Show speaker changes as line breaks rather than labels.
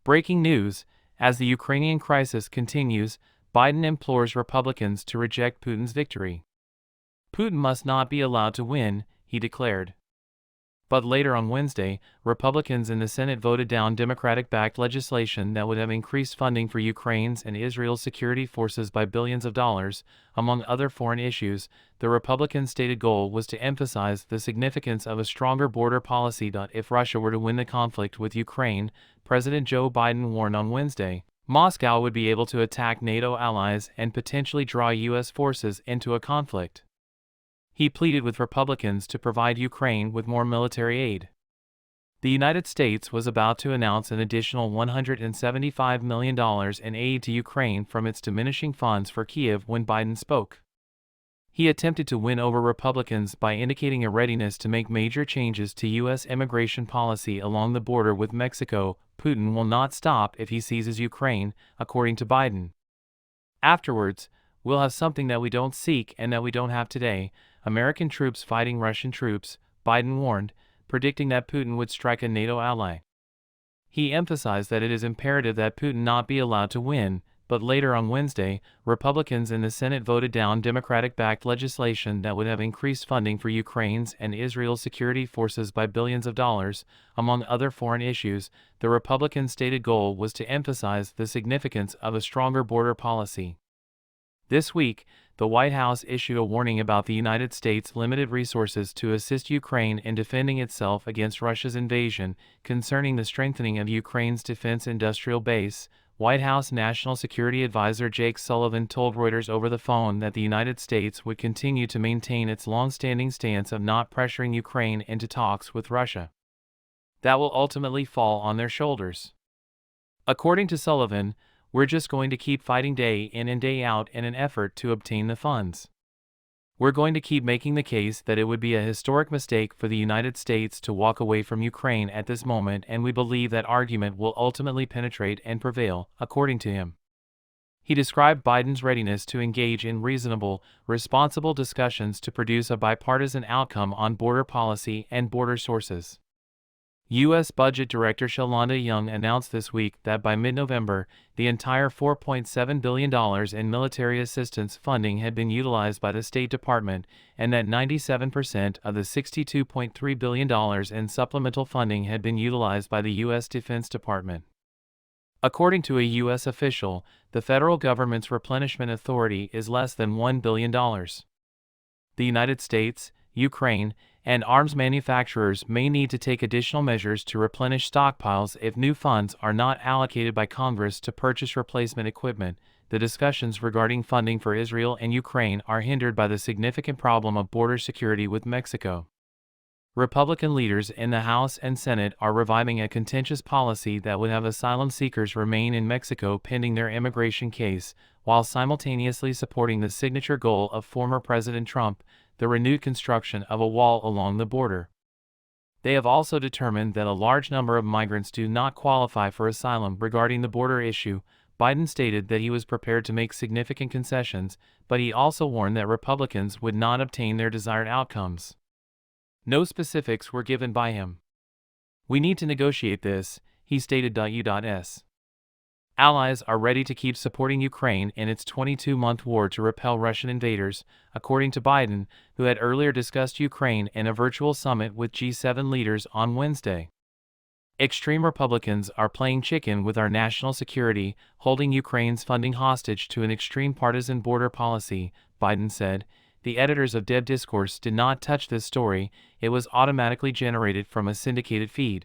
Breaking news: as the Ukrainian crisis continues, Biden implores Republicans to reject Putin's victory. Putin must not be allowed to win, he declared. But later on Wednesday, Republicans in the Senate voted down Democratic-backed legislation that would have increased funding for Ukraine's and Israel's security forces by billions of dollars. Among other foreign issues, the Republicans' stated goal was to emphasize the significance of a stronger border policy. If Russia were to win the conflict with Ukraine, President Joe Biden warned on Wednesday, Moscow would be able to attack NATO allies and potentially draw U.S. forces into a conflict. He pleaded with Republicans to provide Ukraine with more military aid. The United States was about to announce an additional $175 million in aid to Ukraine from its diminishing funds for Kyiv when Biden spoke. He attempted to win over Republicans by indicating a readiness to make major changes to U.S. immigration policy along the border with Mexico. Putin will not stop if he seizes Ukraine, according to Biden. Afterwards, we'll have something that we don't seek and that we don't have today: American troops fighting Russian troops, Biden warned, predicting that Putin would strike a NATO ally. He emphasized that it is imperative that Putin not be allowed to win, but later on Wednesday, Republicans in the Senate voted down Democratic-backed legislation that would have increased funding for Ukraine's and Israel's security forces by billions of dollars. Among other foreign issues, the Republicans' stated goal was to emphasize the significance of a stronger border policy. This week, the White House issued a warning about the United States' limited resources to assist Ukraine in defending itself against Russia's invasion. Concerning the strengthening of Ukraine's defense industrial base, White House National Security Advisor Jake Sullivan told Reuters over the phone that the United States would continue to maintain its long-standing stance of not pressuring Ukraine into talks with Russia that will ultimately fall on their shoulders. According to Sullivan, "We're just going to keep fighting day in and day out in an effort to obtain the funds. We're going to keep making the case that it would be a historic mistake for the United States to walk away from Ukraine at this moment, and we believe that argument will ultimately penetrate and prevail," according to him. He described Biden's readiness to engage in reasonable, responsible discussions to produce a bipartisan outcome on border policy and border sources. U.S. Budget Director Shalanda Young announced this week that by mid-November, the entire $4.7 billion in military assistance funding had been utilized by the State Department, and that 97% of the $62.3 billion in supplemental funding had been utilized by the U.S. Defense Department. According to a U.S. official, the federal government's replenishment authority is less than $1 billion. The United States, Ukraine, and arms manufacturers may need to take additional measures to replenish stockpiles if new funds are not allocated by Congress to purchase replacement equipment. The discussions regarding funding for Israel and Ukraine are hindered by the significant problem of border security with Mexico. Republican leaders in the House and Senate are reviving a contentious policy that would have asylum seekers remain in Mexico pending their immigration case, while simultaneously supporting the signature goal of former President Trump: the renewed construction of a wall along the border. They have also determined that a large number of migrants do not qualify for asylum. Regarding the border issue, Biden stated that he was prepared to make significant concessions, but he also warned that Republicans would not obtain their desired outcomes. No specifics were given by him. "We need to negotiate this," he stated. U.S. allies are ready to keep supporting Ukraine in its 22-month war to repel Russian invaders, according to Biden, who had earlier discussed Ukraine in a virtual summit with G7 leaders on Wednesday. "Extreme Republicans are playing chicken with our national security, holding Ukraine's funding hostage to an extreme partisan border policy," Biden said. "The editors of Dev Discourse did not touch this story, it was automatically generated from a syndicated feed."